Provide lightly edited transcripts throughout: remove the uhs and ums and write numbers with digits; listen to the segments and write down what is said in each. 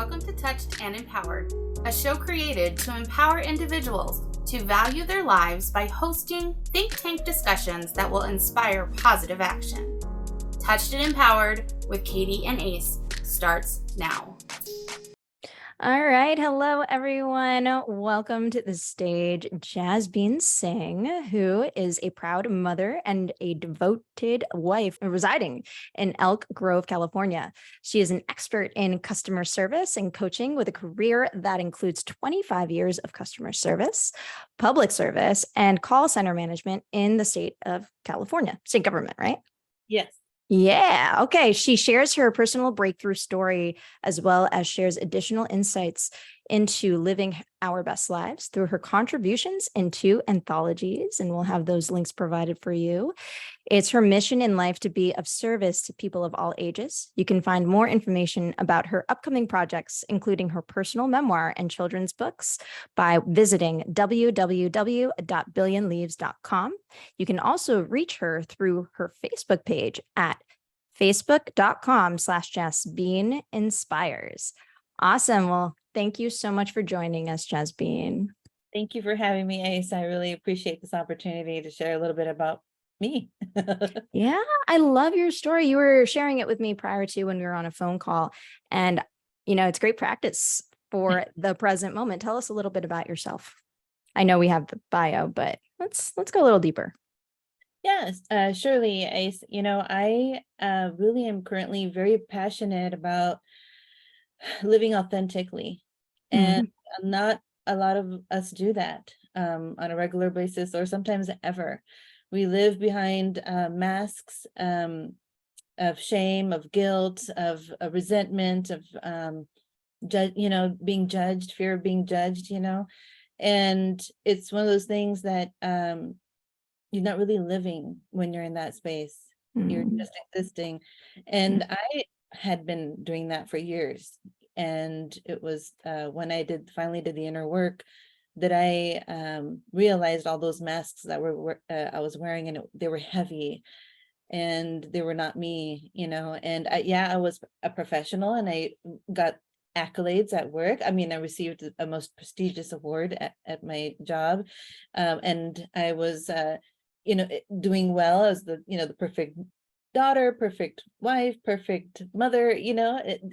Welcome to Touched and Empowered, a show created to empower individuals to value their lives by hosting think tank discussions that will inspire positive action. Touched and Empowered with Katie and Ace starts now. All right. Hello, everyone. Welcome to the stage, Jasbeen Singh, who is a proud mother and a devoted wife residing in Elk Grove, California. She is an expert in customer service and coaching with a career that includes 25 years of customer service, public service, and call center management in the state of California, state government, right? Yes. Yeah. Okay. She shares her personal breakthrough story as well as shares additional insights into living our best lives through her contributions into anthologies. And we'll have those links provided for you. It's her mission in life to be of service to people of all ages. You can find more information about her upcoming projects, including her personal memoir and children's books, by visiting www.billionleaves.com. You can also reach her through her Facebook page at facebook.com/Jasbeen Inspires. Awesome. Well, thank you so much for joining us, Jasbeen. Thank you for having me, Ace. I really appreciate this opportunity to share a little bit about me. Yeah, I love your story. You were sharing it with me prior to when we were on a phone call. And, it's great practice for the present moment. Tell us a little bit about yourself. I know we have the bio, but let's go a little deeper. Yes, surely, Ace. I really am currently very passionate about living authentically. And not a lot of us do that on a regular basis or sometimes ever. We live behind masks of shame, of guilt, of resentment, of being judged, fear of being judged, and it's one of those things that you're not really living when you're in that space. You're just existing. And I had been doing that for years. And it was when I finally did the inner work that I realized all those masks that I was wearing, and they were heavy and they were not me, and I was a professional and I got accolades at work. I mean, I received a most prestigious award at my job, and I was doing well as the perfect daughter, perfect wife, perfect mother,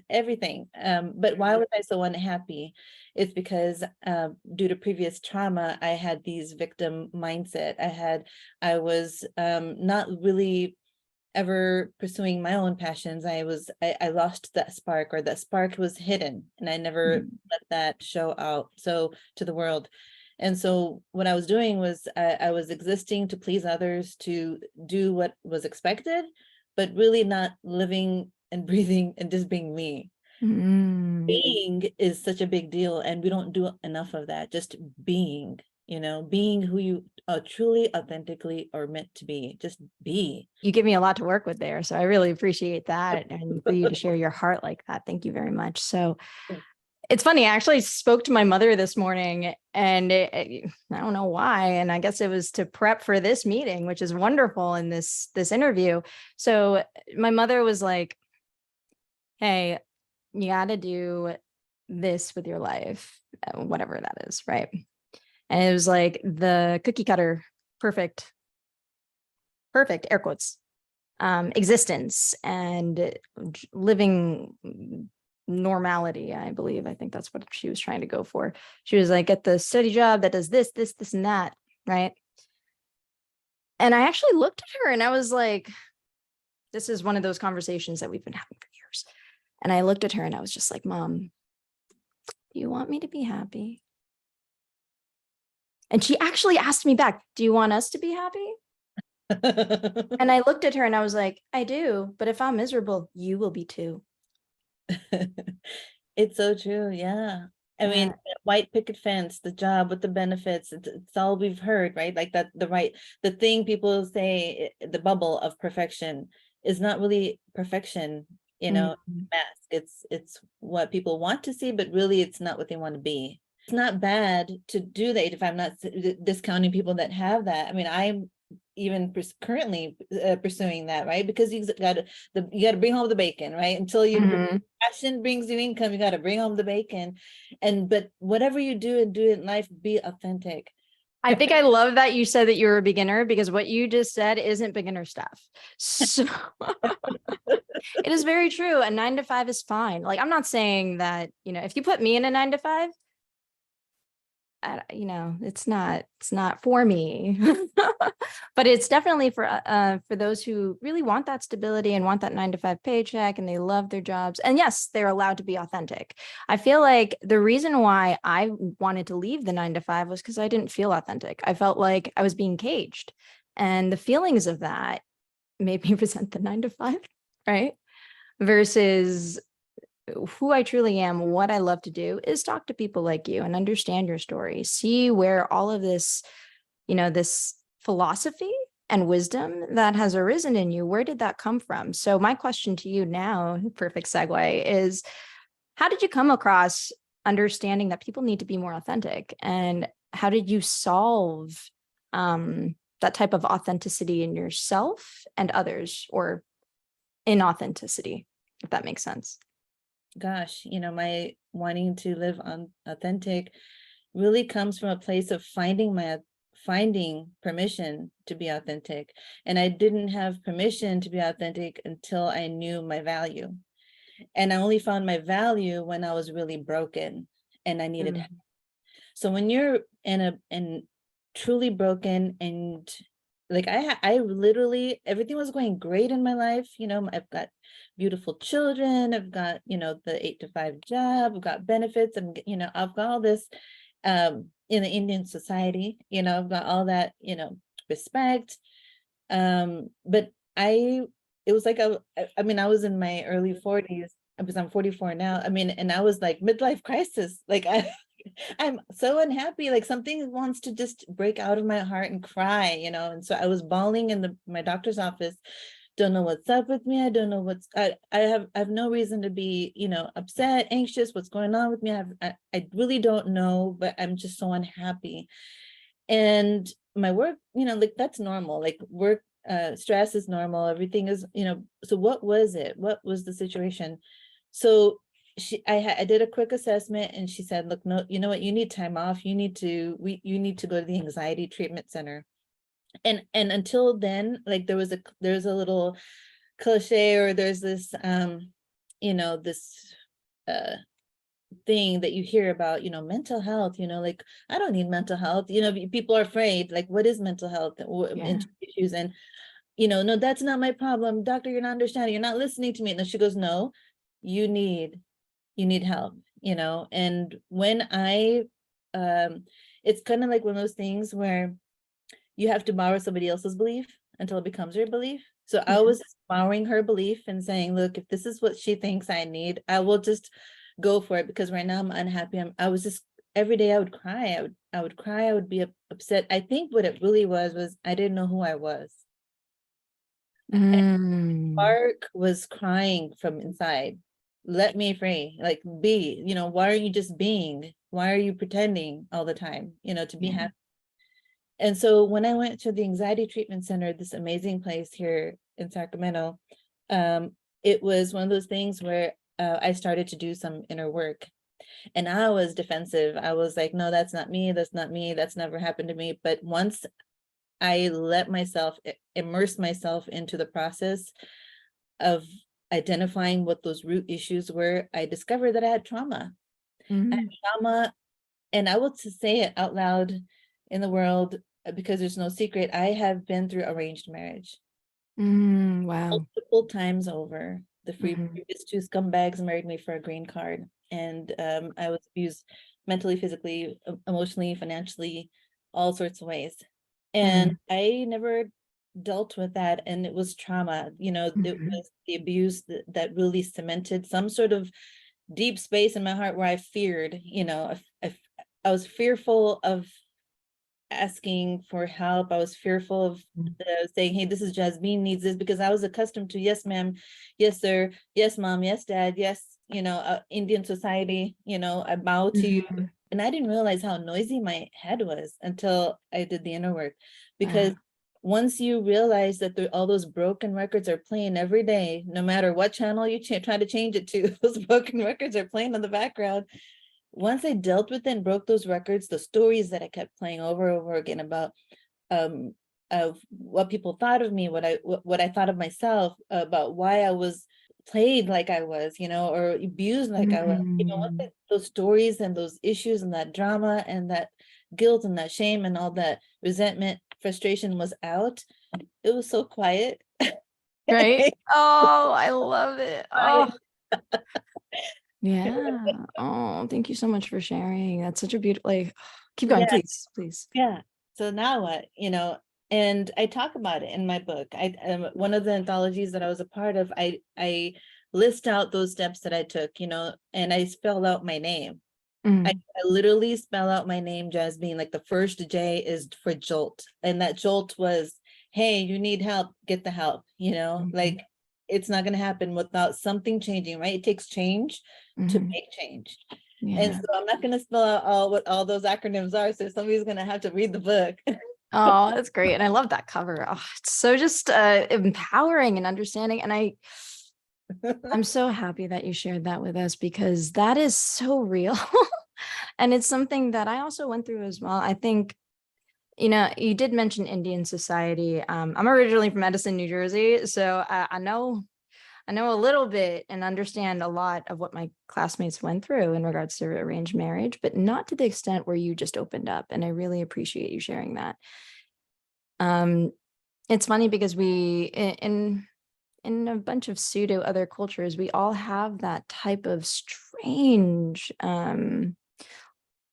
everything. But why was I so unhappy? It's because due to previous trauma, I had these victim mindset. I was not really ever pursuing my own passions. I lost that spark, or that spark was hidden, and I never let that show out to the world. And so what I was doing was I was existing to please others, to do what was expected, but really not living and breathing and just being me. Being is such a big deal, and we don't do enough of that. Just being, being who you truly, authentically are meant to be. Just be. You give me a lot to work with there. So I really appreciate that. And for you to share your heart like that. Thank you very much. So it's funny, I actually spoke to my mother this morning, and I don't know why. And I guess it was to prep for this meeting, which is wonderful in this interview. So my mother was like, hey, you got to do this with your life, whatever that is, right? And it was like the cookie cutter, perfect, air quotes, existence and living normality, I believe. I think that's what she was trying to go for. She was like, get the steady job that does this, and that, right? And I actually looked at her and I was like, this is one of those conversations that we've been having for years. And I looked at her and I was just like, Mom, do you want me to be happy? And she actually asked me back, do you want us to be happy? And I looked at her and I was like, I do, but if I'm miserable, you will be too. It's so true. Yeah. I mean, white picket fence, the job with the benefits, it's all we've heard, right? Like that, the thing people say, the bubble of perfection is not really perfection, mask. It's what people want to see, but really it's not what they want to be. It's not bad to do that if I'm not discounting people that have that. I mean, I'm even currently pursuing that, right? Because you got to bring home the bacon, right? Until you passion brings you income, you got to bring home the bacon. But whatever you do and do in life, be authentic. I think I love that you said that you're a beginner, because what you just said isn't beginner stuff. So it is very true. A 9 to 5 is fine. Like, I'm not saying that, if you put me in a 9 to 5, it's not for me, but it's definitely for those who really want that stability and want that 9 to 5 paycheck, and they love their jobs. And yes, they're allowed to be authentic. I feel like the reason why I wanted to leave the 9 to 5 was because I didn't feel authentic. I felt like I was being caged, and the feelings of that made me resent the 9 to 5, right? Versus who I truly am, what I love to do is talk to people like you and understand your story, see where all of this, this philosophy and wisdom that has arisen in you, where did that come from? So my question to you now, perfect segue, is how did you come across understanding that people need to be more authentic? And how did you solve that type of authenticity in yourself and others, or inauthenticity, if that makes sense? Gosh, my wanting to live authentic really comes from a place of finding permission to be authentic. And I didn't have permission to be authentic until I knew my value. And I only found my value when I was really broken and I needed help. So when you're in truly broken, and like I literally, everything was going great in my life. I've got beautiful children. I've got, the 8 to 5 job. I've got benefits. And, I've got all this in the Indian society, I've got all that, respect. But it was like, I was in my early 40s, because I'm 44 now. And I was like midlife crisis. Like I'm so unhappy, like something wants to just break out of my heart and cry, and so I was bawling in my doctor's office. Don't know what's up with me. I don't know I have no reason to be, upset, anxious. What's going on with me? I really don't know, but I'm just so unhappy. And my work, like that's normal. Like work, stress is normal. Everything is, so what was it? What was the situation? So I did a quick assessment, and she said, look, no, you know what, you need time off. You need to go to the anxiety treatment center. And until then, like there's a little cliche, or there's this, this thing that you hear about, mental health, like, I don't need mental health. People are afraid, like, what is mental health issues? And, no, that's not my problem. Doctor, you're not understanding. You're not listening to me. And then she goes, no, you need help, and when it's kind of like one of those things where you have to borrow somebody else's belief until it becomes your belief. So I was borrowing her belief and saying, look, if this is what she thinks I need, I will just go for it, because right now I'm unhappy. I was just, every day I would cry. I would cry. I would be upset. I think what it really was I didn't know who I was. Spark was crying from inside. Let me free, like, be, why are you just being? Why are you pretending all the time, to be happy? And so when I went to the anxiety treatment center, this amazing place here in Sacramento, it was one of those things where I started to do some inner work, and I was defensive. I was like, no, that's not me. That's not me. That's never happened to me. But once I let myself immerse myself into the process of identifying what those root issues were, I discovered that I had trauma. I had trauma, and I will say it out loud in the world, because there's no secret. I have been through arranged marriage. Wow. Multiple times over. The previous 2 scumbags married me for a green card, and I was abused mentally, physically, emotionally, financially, all sorts of ways. And I never dealt with that, and it was trauma. It was the abuse that really cemented some sort of deep space in my heart where I feared, I was fearful of asking for help. I was fearful of saying, hey, this is Jasbeen needs this, because I was accustomed to, yes, ma'am, yes, sir, yes, mom, yes, dad, yes, Indian society, I bow to you. And I didn't realize how noisy my head was until I did the inner work, because once you realize that all those broken records are playing every day, no matter what channel you try to change it to, those broken records are playing in the background. Once I dealt with it and broke those records, the stories that I kept playing over and over again about of what people thought of me, what I thought of myself, about why I was played like I was, or abused like I was, once those stories and those issues and that drama and that guilt and that shame and all that resentment, frustration was out, it was so quiet. Right? Oh, I love it. Oh, yeah. Oh, thank you so much for sharing. That's such a beautiful, keep going, Yeah. please. Yeah. So now what, and I talk about it in my book. One of the anthologies that I was a part of, I list out those steps that I took, and I spell out my name. I literally spell out my name, Jasbeen, like the first J is for jolt. And that jolt was, hey, you need help, get the help, like it's not going to happen without something changing, right? It takes change to make change. Yeah. And so I'm not going to spell out what all those acronyms are. So somebody's going to have to read the book. Oh, that's great. And I love that cover. Oh, it's so just empowering and understanding. And I'm so happy that you shared that with us, because that is so real. And it's something that I also went through as well. I think, you did mention Indian society. I'm originally from Edison, New Jersey. So I know a little bit and understand a lot of what my classmates went through in regards to arranged marriage, but not to the extent where you just opened up. And I really appreciate you sharing that. It's funny because in a bunch of pseudo other cultures, we all have that type of strange,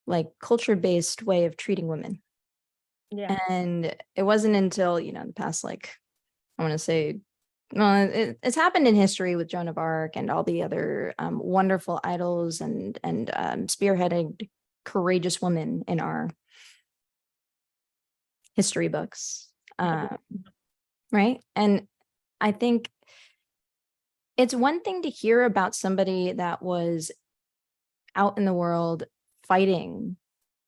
like culture-based way of treating women. Yeah. And it wasn't until, the past, I want to say, well, it's happened in history with Joan of Arc and all the other wonderful idols and spearheaded courageous women in our history books. Right. And I think it's one thing to hear about somebody that was out in the world fighting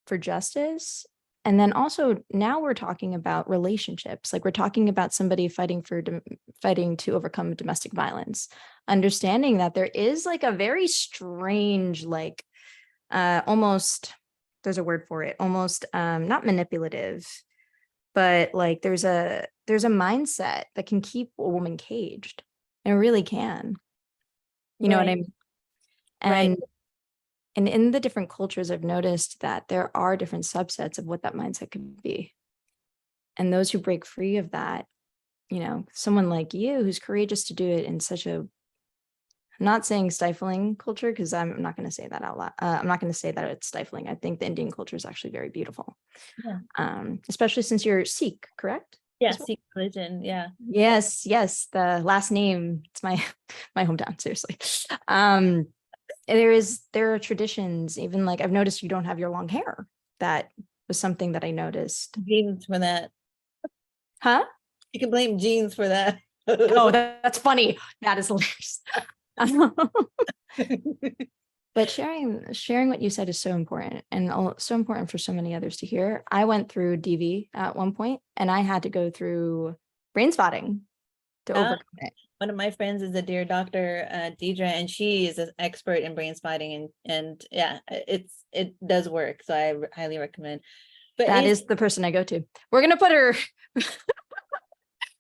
for justice. And then also now we're talking about relationships. Like we're talking about somebody fighting to overcome domestic violence, understanding that there is like a very strange, almost, there's a word for it, almost not manipulative, but like there's a mindset that can keep a woman caged. It really can. You know what I mean? And and in the different cultures, I've noticed that there are different subsets of what that mindset could be. And those who break free of that, someone like you who's courageous to do it in such a, I'm not saying stifling culture, because I'm not going to say that out loud. I'm not going to say that it's stifling. I think the Indian culture is actually very beautiful. Yeah. Especially since you're Sikh, correct? Yeah, Sikh religion. Yeah. Yes. The last name, it's my hometown, seriously. There are traditions, even like I've noticed you don't have your long hair. That was something that I noticed. Genes for that. Huh? You can blame genes for that. Oh, that's funny. That is hilarious. But sharing what you said is so important, and so important for so many others to hear. I went through DV at one point, and I had to go through brain spotting to overcome it. One of my friends is a dear doctor, Deidre, and she is an expert in brain spotting, and yeah, it does work. So I highly recommend. But that is the person I go to. We're gonna put her.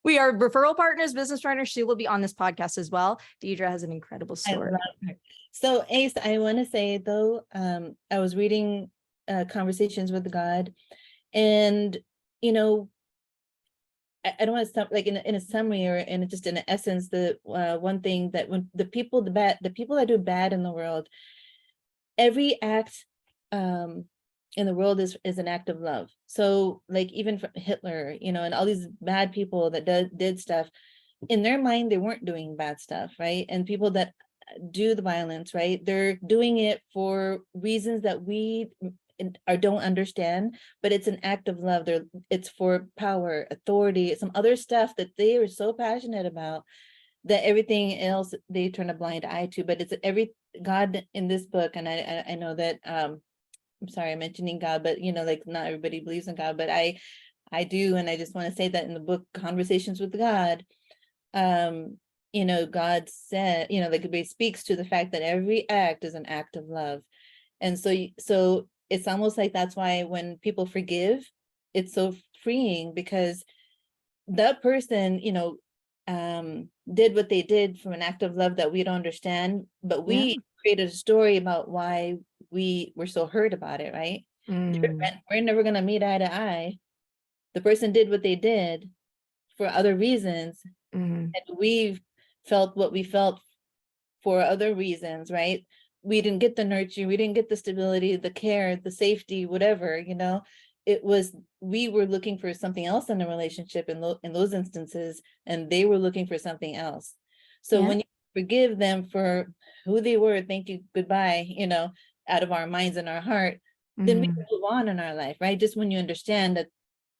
We are referral partners, business partners. She will be on this podcast as well. Deidre has an incredible story. I love her. So Ace, I want to say though, I was reading Conversations with God, and I don't want to stop like in a summary or in just in essence, the one thing that when the people that do bad in the world, every act in the world is an act of love. So like even for Hitler, and all these bad people that did stuff, in their mind, they weren't doing bad stuff, right? And people that do the violence, right? They're doing it for reasons that we don't understand, but it's an act of love. It's for power, authority, some other stuff that they are so passionate about that everything else they turn a blind eye to. But it's God in this book, and I know that I'm sorry I'm mentioning God, but like not everybody believes in God, but I I do. And I just want to say that in the book, Conversations with God, God said, like it speaks to the fact that every act is an act of love. And so it's almost like that's why when people forgive, it's so freeing, because that person, did what they did from an act of love that we don't understand, but we created a story about why we were so hurt about it, right? We're never going to meet eye to eye. The person did what they did for other reasons, and we've felt what we felt for other reasons, right? We didn't get the nurture, we didn't get the stability, the care, the safety, whatever, we were looking for something else in a relationship in those instances, and they were looking for something else. So when you forgive them for who they were, thank you, goodbye, out of our minds and our heart, then we can move on in our life, right? Just when you understand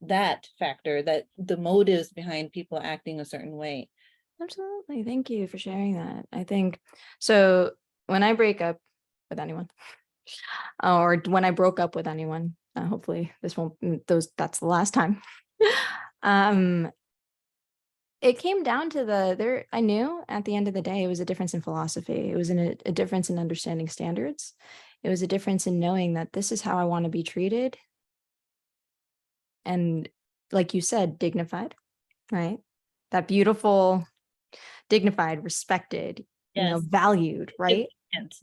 that factor, that the motives behind people acting a certain way. Absolutely. Thank you for sharing that. I think so. When I break up with anyone, or when I broke up with anyone, hopefully this won't, that's the last time. It came down to I knew at the end of the day, it was a difference in philosophy. It was a difference in understanding standards. It was a difference in knowing that this is how I want to be treated. And like you said, dignified, right? That beautiful, dignified, respected, valued, right?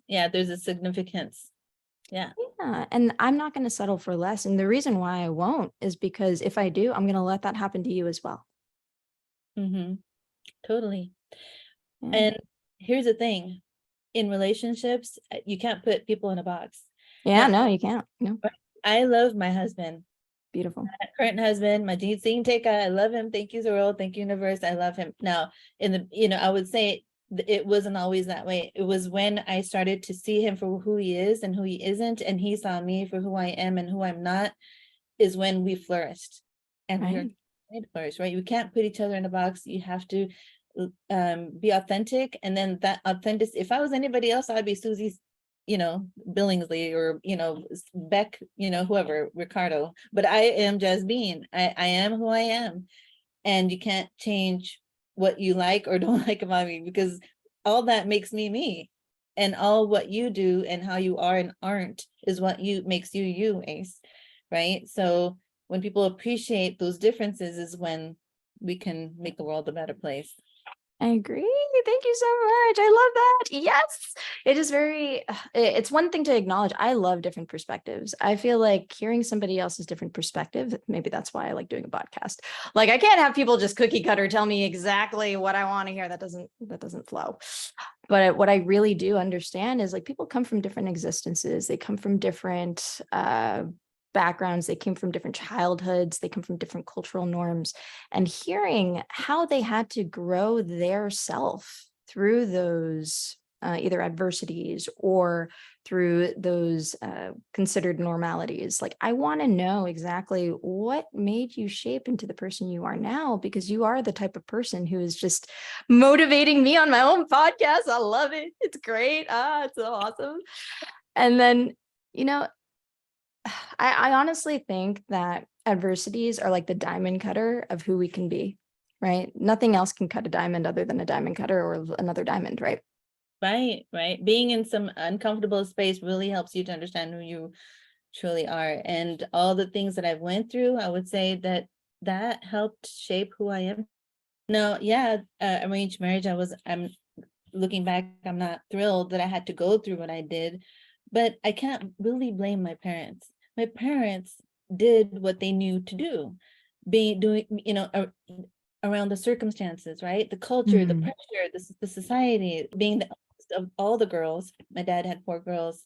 Yeah, there's a significance. Yeah. And I'm not going to settle for less. And the reason why I won't is because if I do, I'm going to let that happen to you as well. Totally. Yeah. And here's the thing, in relationships, you can't put people in a box. Yeah, no, you can't. No. I love my husband. Beautiful. My current husband, my Singh Teka, I love him. Thank you, world. Thank you, universe. I love him. Now, I would say it wasn't always that way. It was when I started to see him for who he is and who he isn't, and he saw me for who I am and who I'm not, is when we flourished. And we're made to flourish, right? You can't put each other in a box. You have to be authentic. And then that authentic, if I was anybody else, I'd be Susie's, Billingsley, or, Beck, whoever, Ricardo. But I am Jasbeen. I am who I am. And you can't change what you like or don't like about me, because all that makes me me. And all what you do and how you are and aren't is what makes you, Ace. Right? So when people appreciate those differences is when we can make the world a better place. I agree. Thank you so much. I love that. Yes. It is it's one thing to acknowledge. I love different perspectives. I feel like hearing somebody else's different perspective, maybe that's why I like doing a podcast. Like, I can't have people just cookie cutter tell me exactly what I want to hear. That doesn't flow. But what I really do understand is, like, people come from different existences. They come from different backgrounds, they came from different childhoods, they come from different cultural norms, and hearing how they had to grow their self through those either adversities or through those considered normalities. Like, I want to know exactly what made you shape into the person you are now, because you are the type of person who is just motivating me on my own podcast. I love it. It's great. It's so awesome. And then, I honestly think that adversities are like the diamond cutter of who we can be, right? Nothing else can cut a diamond other than a diamond cutter or another diamond, right? Right. Being in some uncomfortable space really helps you to understand who you truly are. And all the things that I've went through, I would say that helped shape who I am. No, arranged marriage, I'm looking back, I'm not thrilled that I had to go through what I did, but I can't really blame my parents. My parents did what they knew to do, around the circumstances, right? The culture, the pressure, the society, being the eldest of all the girls. My dad had 4 girls.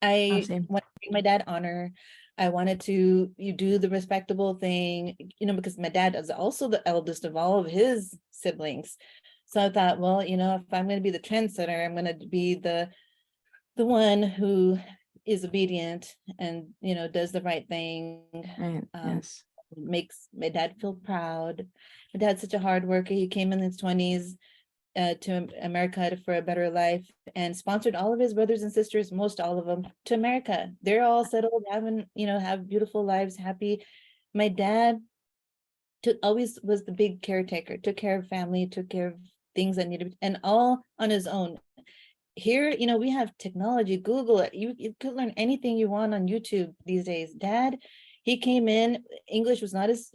I wanted to bring my dad honor. I wanted to do the respectable thing, because my dad is also the eldest of all of his siblings. So I thought, well, if I'm going to be the trendsetter, I'm going to be the one who is obedient and, does the right thing. Right. Yes. Makes my dad feel proud. My dad's such a hard worker. He came in his 20s to America for a better life, and sponsored all of his brothers and sisters, most all of them, to America. They're all settled, have beautiful lives, happy. My dad always was the big caretaker, took care of family, took care of things that needed, and all on his own. Here, we have technology, Google it. You could learn anything you want on YouTube these days. Dad, he came in, English was not his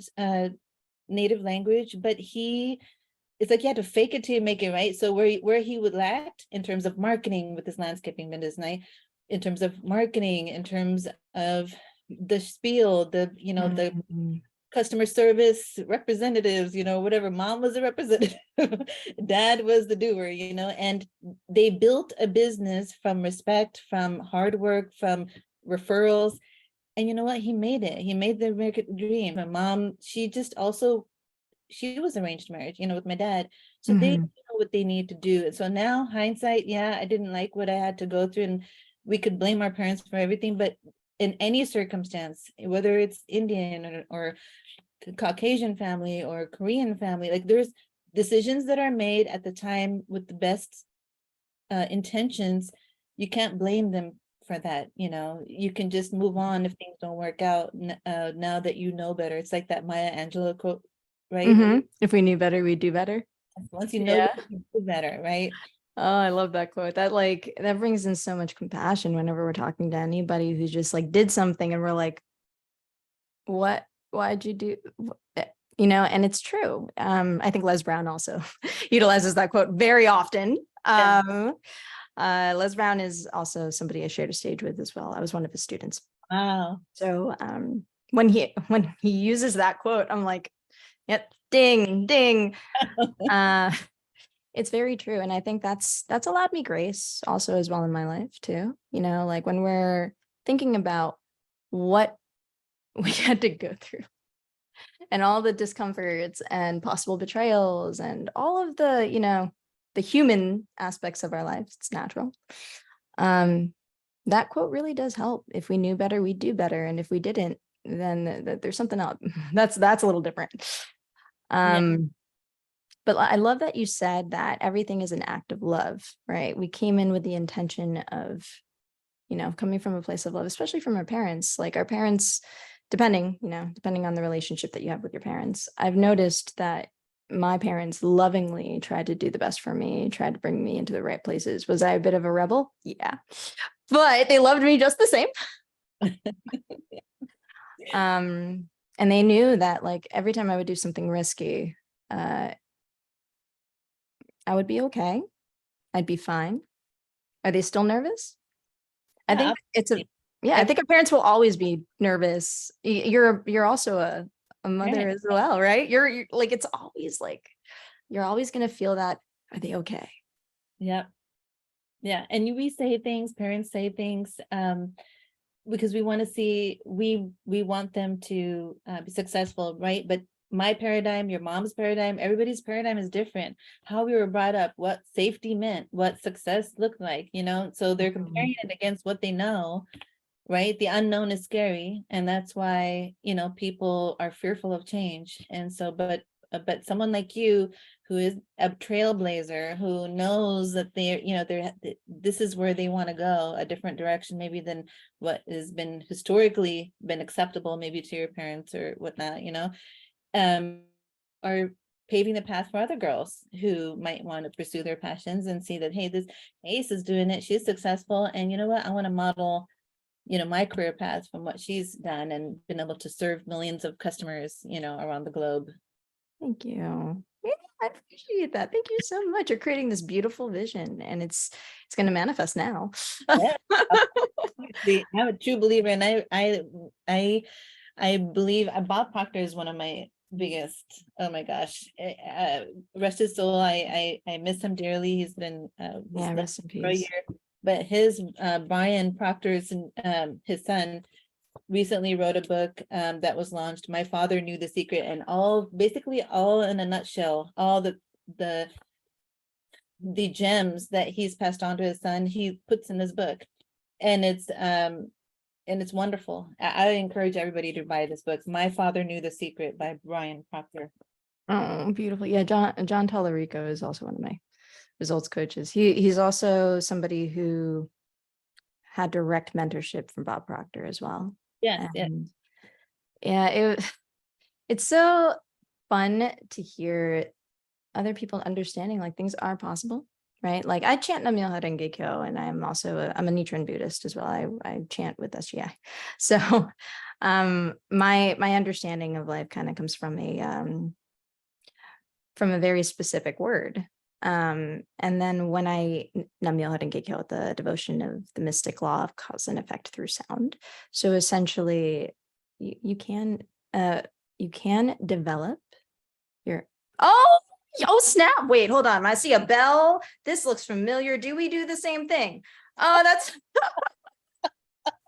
native language, but it's like you had to fake it till you make it, right? So where he would lack in terms of marketing with his landscaping business, in terms of marketing, in terms of the spiel, the customer service representatives, whatever. Mom was a representative, dad was the doer, and they built a business from respect, from hard work, from referrals. And you know what? He made it. He made the American dream. My mom, she was arranged marriage, with my dad. So they know what they need to do. And so now hindsight, yeah, I didn't like what I had to go through, and we could blame our parents for everything, but in any circumstance, whether it's Indian or Caucasian family or Korean family, like there's decisions that are made at the time with the best intentions. You can't blame them for that. You can just move on if things don't work out now that you know better. It's like that Maya Angelou quote, right? If we knew better, we'd do better. Once you know, you do better, right? Oh, I love that quote. That brings in so much compassion whenever we're talking to anybody who just like did something and we're like, what? Why'd you do? And it's true. I think Les Brown also utilizes that quote very often. Les Brown is also somebody I shared a stage with as well. I was one of his students. Wow. So when he uses that quote, I'm like, yep, ding, ding. It's very true. And I think that's allowed me grace also as well in my life too. Like when we're thinking about what we had to go through and all the discomforts and possible betrayals and all of the, the human aspects of our lives, it's natural. That quote really does help. If we knew better, we'd do better. And if we didn't, then there's something else. That's a little different. But I love that you said that everything is an act of love, right? We came in with the intention of, coming from a place of love, especially from our parents. Like our parents, depending on the relationship that you have with your parents. I've noticed that my parents lovingly tried to do the best for me, tried to bring me into the right places. Was I a bit of a rebel? Yeah. But they loved me just the same. And they knew that like every time I would do something risky, I would be okay. I'd be fine. Are they still nervous? I think I think our parents will always be nervous. You're also a mother as well, right? You're like, it's always like, you're always going to feel that, are they okay? Yep. Yeah. And we say things, parents say things, because we want to see, we want them to be successful, right? But my paradigm, your mom's paradigm, everybody's paradigm is different. How we were brought up, what safety meant, what success looked like, so they're comparing it against what they know, right? The unknown is scary. And that's why, people are fearful of change. And so, but someone like you, who is a trailblazer, who knows that this is where they want to go, a different direction, maybe than what has been historically been acceptable, maybe to your parents or whatnot, are paving the path for other girls who might want to pursue their passions and see that, hey, this Ace is doing it, she's successful, and you know what, I want to model my career path from what she's done and been able to serve millions of customers around the globe. Thank you. Yeah, I appreciate that. Thank you so much. You're creating this beautiful vision, and it's going to manifest now. Yeah, I'm a true believer, and I believe Bob Proctor is one of my biggest, oh my gosh, rest his soul. I miss him dearly. He's been rest in peace. For a year. But his Brian Proctor's his son recently wrote a book that was launched, My Father Knew the Secret, and basically all in a nutshell, all the gems that he's passed on to his son, he puts in his book. And it's wonderful. I encourage everybody to buy this book, My Father Knew the Secret by Brian Proctor. Oh, beautiful. Yeah, John Tallarico is also one of my results coaches. He's also somebody who had direct mentorship from Bob Proctor as well. Yes. Yeah, it's so fun to hear other people understanding like things are possible, right? Like I chant Nam-myoho Renge Kyo, and I'm a Nichiren Buddhist as well. I chant with SGI. So my understanding of life kind of comes from a very specific word. And then when I Nam-myoho Renge Kyo, the devotion of the mystic law of cause and effect through sound. So essentially you can develop your oh snap, wait, hold on, I see a bell. This looks familiar. Do we do the same thing? Oh, that's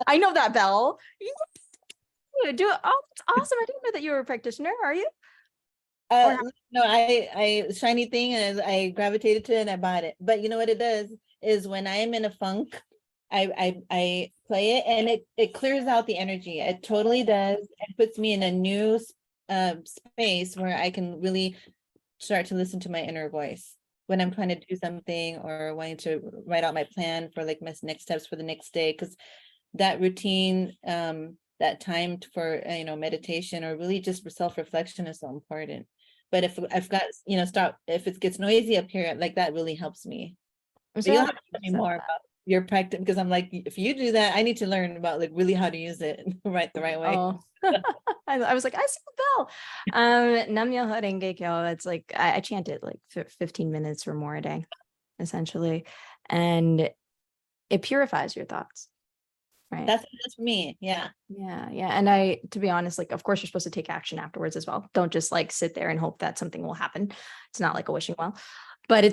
I know that bell. You do it. Oh, that's awesome. I didn't know that you were a practitioner. Are you? No, I shiny thing, and I gravitated to it and I bought it. But you know what it does is when I am in a funk, I play it, and it clears out the energy. It totally does. It puts me in a new space where I can really start to listen to my inner voice when I'm trying to do something or wanting to write out my plan for like my next steps for the next day. Because that routine, that time for meditation or really just for self-reflection is so important. But if I've got if it gets noisy up here, like that really helps me. But you'll have to tell me more about your practice, because I'm like, if you do that, I need to learn about like really how to use it the right way. Oh. I was like, I see the bell. Nam-myoho Renge Kyo. It's like I chant it like 15 minutes or more a day, essentially, and it purifies your thoughts. Right. That's for me. Yeah. And to be honest, like, of course you're supposed to take action afterwards as well. Don't just like sit there and hope that something will happen. It's not like a wishing well, but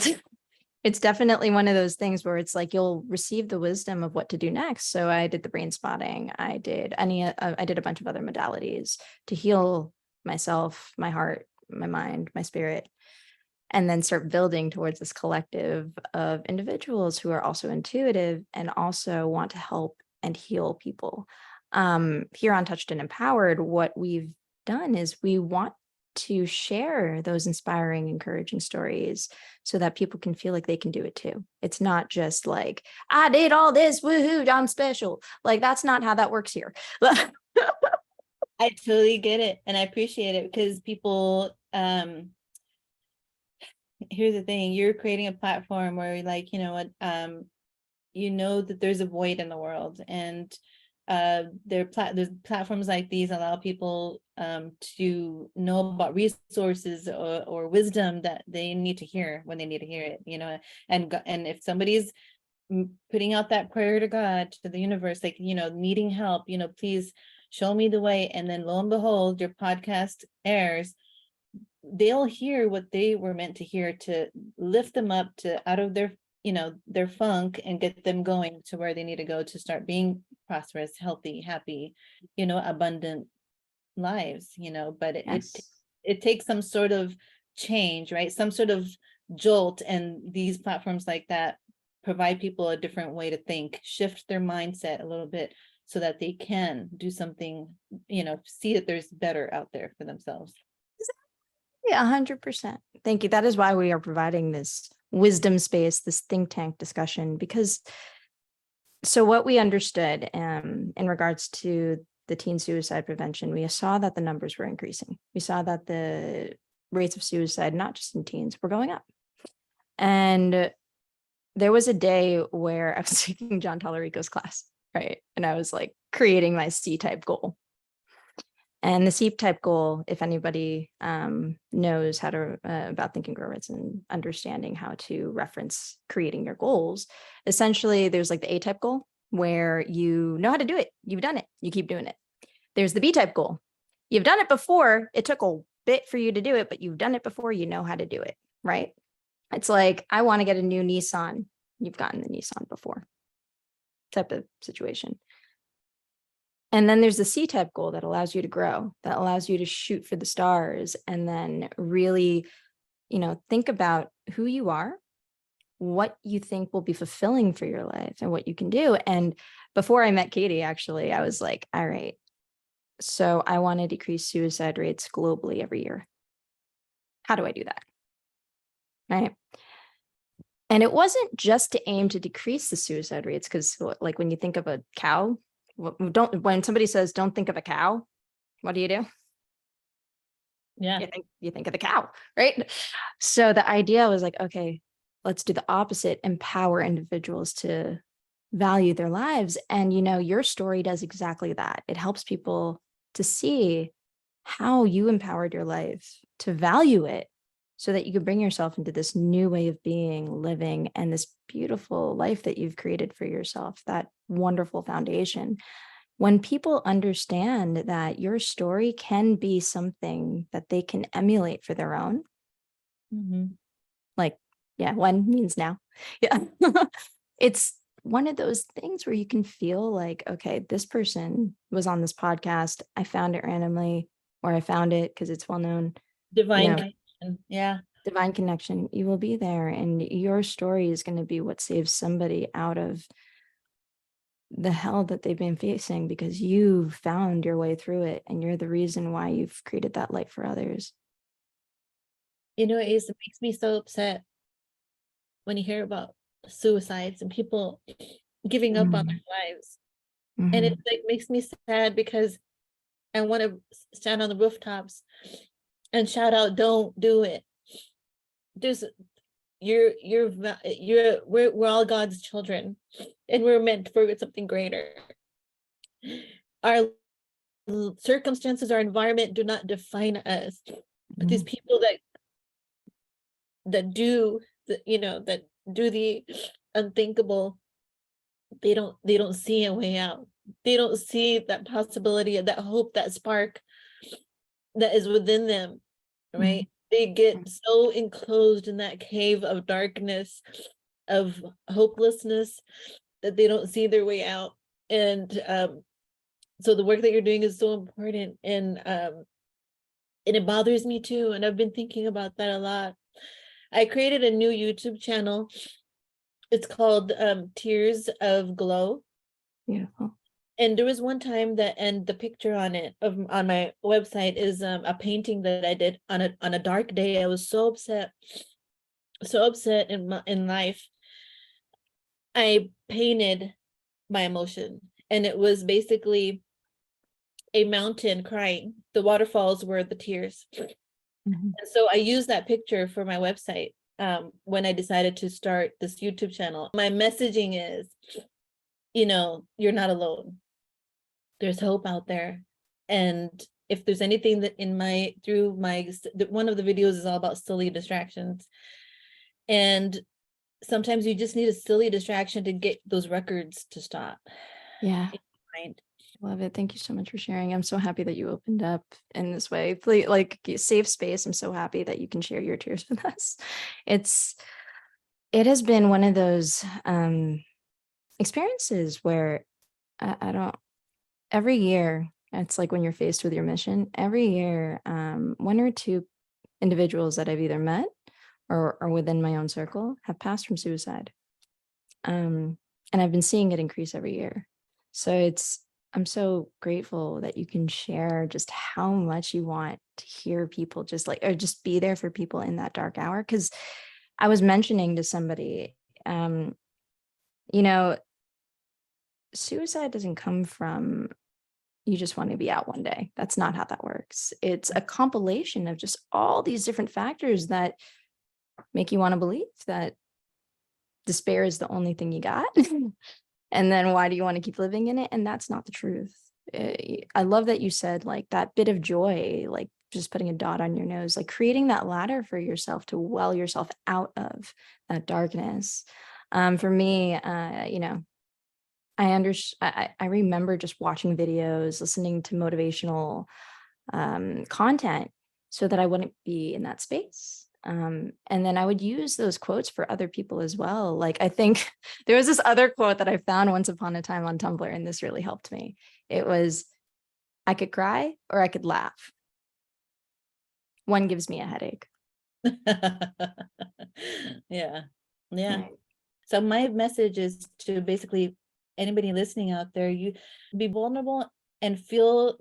it's definitely one of those things where it's like you'll receive the wisdom of what to do next. So I did the brain spotting. I did a bunch of other modalities to heal myself, my heart, my mind, my spirit, and then start building towards this collective of individuals who are also intuitive and also want to help and heal people. Here on Touched and Empowered, what we've done is we want to share those inspiring, encouraging stories so that people can feel like they can do it too. It's not just like, I did all this, woohoo, I'm special. Like, that's not how that works here. I totally get it. And I appreciate it, because people, here's the thing, you're creating a platform where like, you know what, that there's a void in the world, and there's platforms like these allow people to know about resources or wisdom that they need to hear when they need to hear it, and if somebody's putting out that prayer to God, to the universe, like, needing help, please show me the way, and then lo and behold, your podcast airs, they'll hear what they were meant to hear to lift them up to out of their funk and get them going to where they need to go to start being prosperous, healthy, happy, abundant lives, but it takes some sort of change, right? Some sort of jolt. And these platforms like that provide people a different way to think, shift their mindset a little bit so that they can do something, see that there's better out there for themselves. Yeah, 100%. Thank you. That is why we are providing this wisdom space, this think tank discussion, because so what we understood in regards to the teen suicide prevention, we saw that the numbers were increasing. We saw that the rates of suicide, not just in teens, were going up. And there was a day where I was taking John Tallarico's class, right? And I was like creating my C-type goal. And the C-type goal, if anybody knows how to about thinking grow roots and understanding how to reference creating your goals, essentially there's like the A-type goal where you know how to do it. You've done it. You keep doing it. There's the B-type goal. You've done it before. It took a bit for you to do it, but you've done it before. You know how to do it, right? It's like, I want to get a new Nissan. You've gotten the Nissan before type of situation. And then there's the C-type goal that allows you to grow, that allows you to shoot for the stars, and then really, think about who you are, what you think will be fulfilling for your life, and what you can do. And before I met Katie, actually, I was like, all right, so I want to decrease suicide rates globally every year. How do I do that? Right. And it wasn't just to aim to decrease the suicide rates, because like when you think of a cow, when somebody says, don't think of a cow, what do? Yeah. You think of the cow, right? So the idea was like, okay, let's do the opposite, empower individuals to value their lives. And, your story does exactly that. It helps people to see how you empowered your life, to value it, so that you can bring yourself into this new way of being, living, and this beautiful life that you've created for yourself, that wonderful foundation. When people understand that your story can be something that they can emulate for their own, like, yeah, when means now. Yeah. It's one of those things where you can feel like, okay, this person was on this podcast. I found it randomly, or I found it because it's well known. Divine connection. Yeah. Divine connection. You will be there, and your story is going to be what saves somebody out of the hell that they've been facing, because you found your way through it, and you're the reason why you've created that light for others. It makes me so upset when you hear about suicides and people giving up on their lives. And it like makes me sad, because I want to stand on the rooftops and shout out, don't do it. We're all God's children, and we're meant for something greater. Our circumstances, our environment do not define us. But these people that do the unthinkable, they don't see a way out. They don't see that possibility, that hope, that spark that is within them, right? They get so enclosed in that cave of darkness, of hopelessness, that they don't see their way out. And so the work that you're doing is so important, and it bothers me too. And I've been thinking about that a lot. I created a new YouTube channel. It's called Tears of Glow. Beautiful. And there was one time that, and the picture on it on my website is a painting that I did on a dark day. I was so upset in life. I painted my emotion, and it was basically a mountain crying. The waterfalls were the tears. And so I used that picture for my website when I decided to start this YouTube channel. My messaging is, you're not alone. There's hope out there. And if there's anything that one of the videos is all about silly distractions. And sometimes you just need a silly distraction to get those records to stop. Yeah. Love it. Thank you so much for sharing. I'm so happy that you opened up in this way. Please, like, safe space. I'm so happy that you can share your tears with us. It has been one of those experiences where I don't, every year, it's like when you're faced with your mission, every year, one or two individuals that I've either met or within my own circle have passed from suicide. And I've been seeing it increase every year. So I'm so grateful that you can share just how much you want to hear people or just be there for people in that dark hour. Because I was mentioning to somebody, suicide doesn't come from you just want to be out one day. That's not how that works. It's a compilation of just all these different factors that make you want to believe that despair is the only thing you got. And then why do you want to keep living in it? And that's not the truth. I love that you said, like, that bit of joy, like just putting a dot on your nose, like creating that ladder for yourself to well yourself out of that darkness. For me, I remember just watching videos, listening to motivational content so that I wouldn't be in that space. And then I would use those quotes for other people as well. Like, I think there was this other quote that I found once upon a time on Tumblr, and this really helped me. It was, I could cry or I could laugh. One gives me a headache. Yeah. Yeah. Right. So my message is to basically anybody listening out there, you be vulnerable and feel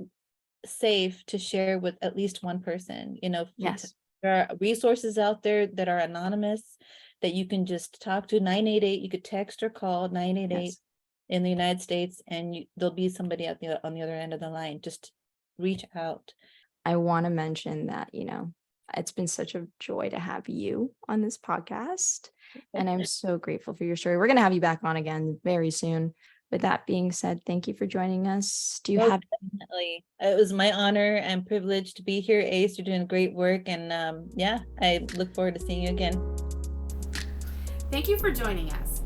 safe to share with at least one person. Yes. There are resources out there that are anonymous that you can just talk to. 988, you could text or call 988 Yes. in the United States, and there'll be somebody on the other end of the line. Just reach out. I want to mention that, it's been such a joy to have you on this podcast. And I'm so grateful for your story. We're going to have you back on again very soon. With that being said, thank you for joining us. Do you have... Definitely. It was my honor and privilege to be here, Ace. You're doing great work. And I look forward to seeing you again. Thank you for joining us.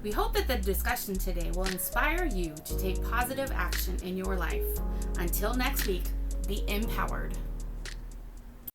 We hope that the discussion today will inspire you to take positive action in your life. Until next week, be empowered.